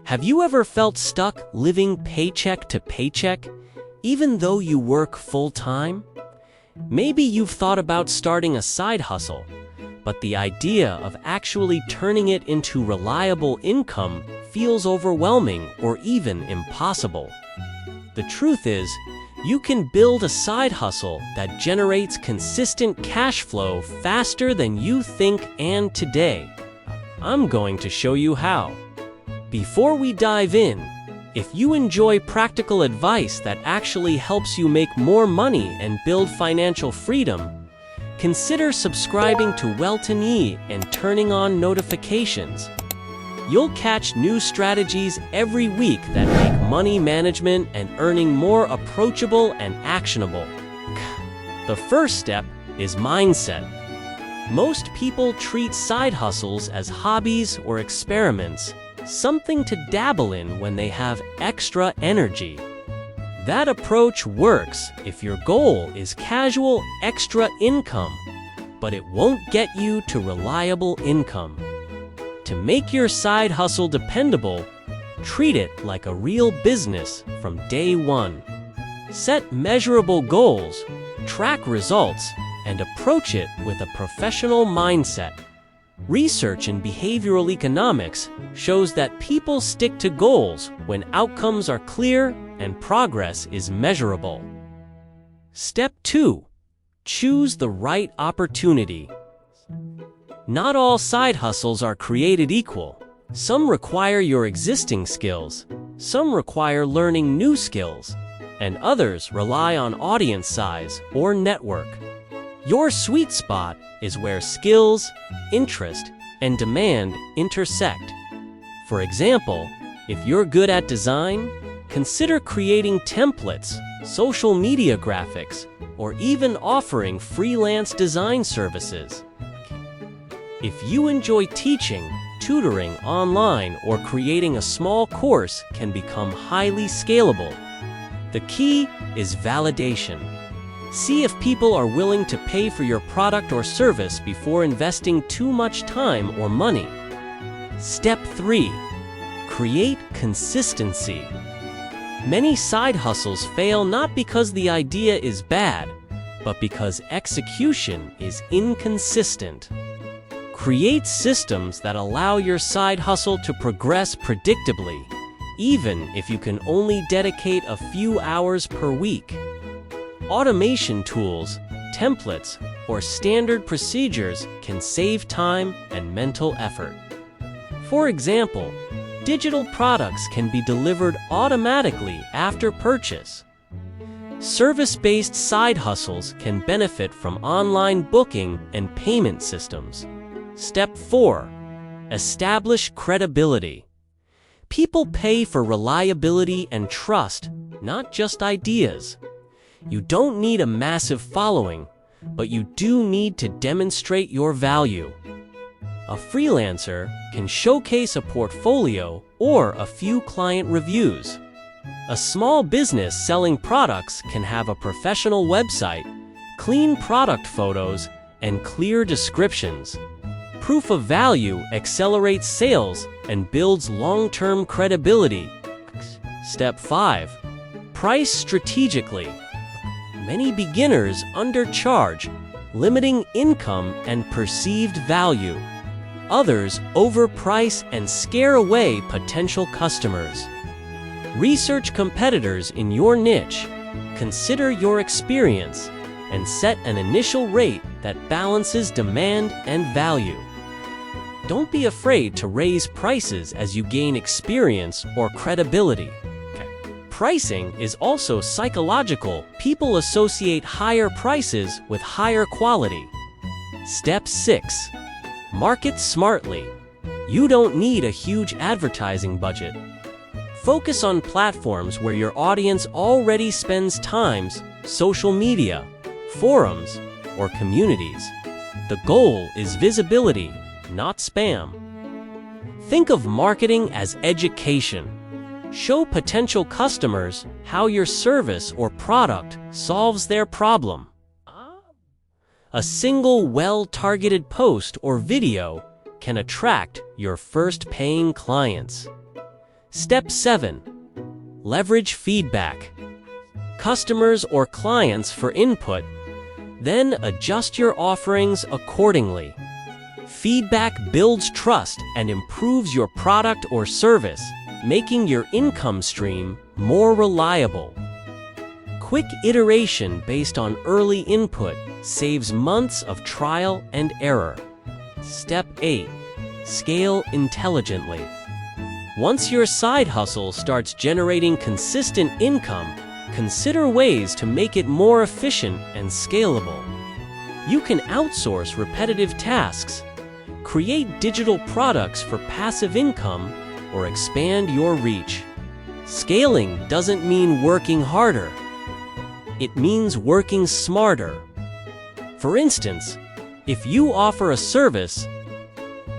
Have you ever felt stuck living paycheck to paycheck, even though you work full-time? Maybe you've thought about starting a side hustle, but the idea of actually turning it into reliable income feels overwhelming or even impossible. The truth is, you can build a side hustle that generates consistent cash flow faster than you think, and today, I'm going to show you how. Before we dive in, if you enjoy practical advice that actually helps you make more money and build financial freedom, consider subscribing to Wealtiny and turning on notifications. You'll catch new strategies every week that make money management and earning more approachable and actionable. The first step is mindset. Most people treat side hustles as hobbies or experiments, something to dabble in when they have extra energy. That approach works if your goal is casual extra income, but it won't get you to reliable income. To make your side hustle dependable, treat it like a real business from day one. Set measurable goals, track results, and approach it with a professional mindset. Research in behavioral economics shows that people stick to goals when outcomes are clear and progress is measurable. Step 2. Choose the right opportunity. Not all side hustles are created equal. Some require your existing skills, some require learning new skills, and others rely on audience size or network. Your sweet spot is where skills, interest, and demand intersect. For example, if you're good at design, consider creating templates, social media graphics, or even offering freelance design services. If you enjoy teaching, tutoring online, or creating a small course can become highly scalable. The key is validation. See if people are willing to pay for your product or service before investing too much time or money. Step 3. Create consistency. Many side hustles fail not because the idea is bad, but because execution is inconsistent. Create systems that allow your side hustle to progress predictably, even if you can only dedicate a few hours per week. Automation tools, templates, or standard procedures can save time and mental effort. For example, digital products can be delivered automatically after purchase. Service-based side hustles can benefit from online booking and payment systems. Step 4. Establish credibility. People pay for reliability and trust, not just ideas. You don't need a massive following, but you do need to demonstrate your value. A freelancer can showcase a portfolio or a few client reviews. A small business selling products can have a professional website, clean product photos, and clear descriptions. Proof of value accelerates sales and builds long-term credibility. Step 5. Price strategically. Many beginners undercharge, limiting income and perceived value. Others overprice and scare away potential customers. Research competitors in your niche, consider your experience, and set an initial rate that balances demand and value. Don't be afraid to raise prices as you gain experience or credibility. Pricing is also psychological. People associate higher prices with higher quality. Step 6. Market smartly. You don't need a huge advertising budget. Focus on platforms where your audience already spends time, social media, forums, or communities. The goal is visibility, not spam. Think of marketing as education. Show potential customers how your service or product solves their problem. A single well-targeted post or video can attract your first paying clients. Step 7. Leverage feedback. Customers or clients for input, then adjust your offerings accordingly. Feedback builds trust and improves your product or service, making your income stream more reliable. Quick iteration based on early input saves months of trial and error. Step 8. Scale intelligently. Once your side hustle starts generating consistent income, consider ways to make it more efficient and scalable. You can outsource repetitive tasks, create digital products for passive income, or expand your reach. Scaling doesn't mean working harder. It means working smarter. For instance, if you offer a service,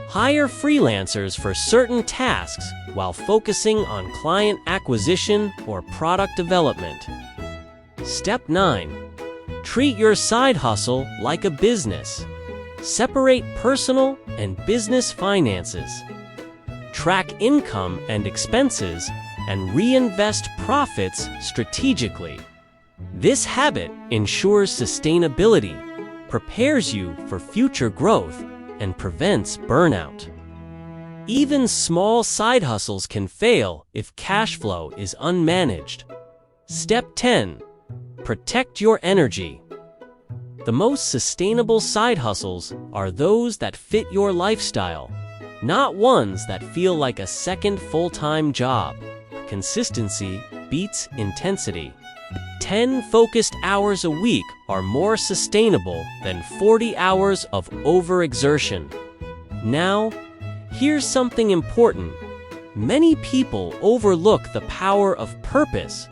hire freelancers for certain tasks while focusing on client acquisition or product development. Step 9. Treat your side hustle like a business. Separate personal and business finances. Track income and expenses and reinvest profits strategically. This habit ensures sustainability, prepares you for future growth, and prevents burnout. Even small side hustles can fail if cash flow is unmanaged. Step 10. Protect your energy. The most sustainable side hustles are those that fit your lifestyle, not ones that feel like a second full-time job. Consistency beats intensity. 10 focused hours a week are more sustainable than 40 hours of overexertion. Now, here's something important. Many people overlook the power of purpose.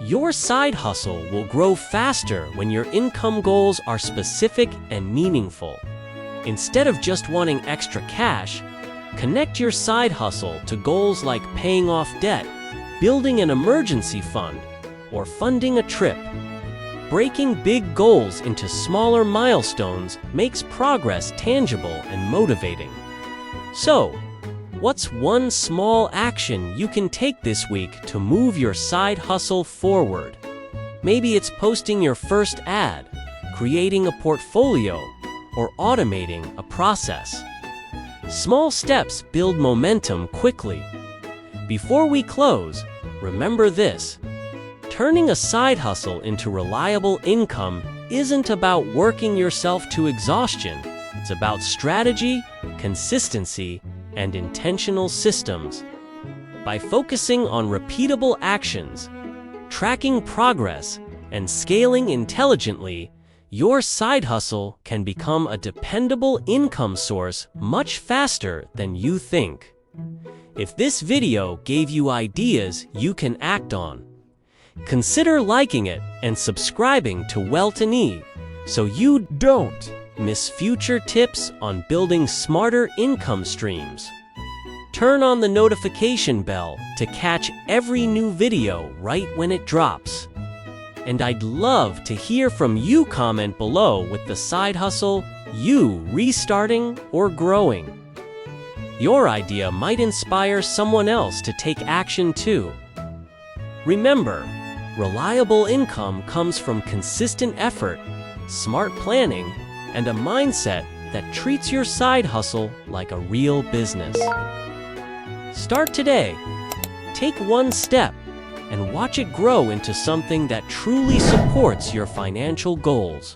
Your side hustle will grow faster when your income goals are specific and meaningful. Instead of just wanting extra cash, connect your side hustle to goals like paying off debt, building an emergency fund, or funding a trip. Breaking big goals into smaller milestones makes progress tangible and motivating. So, what's one small action you can take this week to move your side hustle forward? Maybe it's posting your first ad, creating a portfolio, or automating a process. Small steps build momentum quickly. Before we close, remember this. Turning a side hustle into reliable income isn't about working yourself to exhaustion. It's about strategy, consistency, and intentional systems. By focusing on repeatable actions, tracking progress, and scaling intelligently, your side hustle can become a dependable income source much faster than you think. If this video gave you ideas you can act on, consider liking it and subscribing to Wealtiny so you don't miss future tips on building smarter income streams. Turn on the notification bell to catch every new video right when it drops. And I'd love to hear from you. Comment below with the side hustle you restarting or growing. Your idea might inspire someone else to take action too. Remember, reliable income comes from consistent effort, smart planning, and a mindset that treats your side hustle like a real business. Start today. Take one step and watch it grow into something that truly supports your financial goals.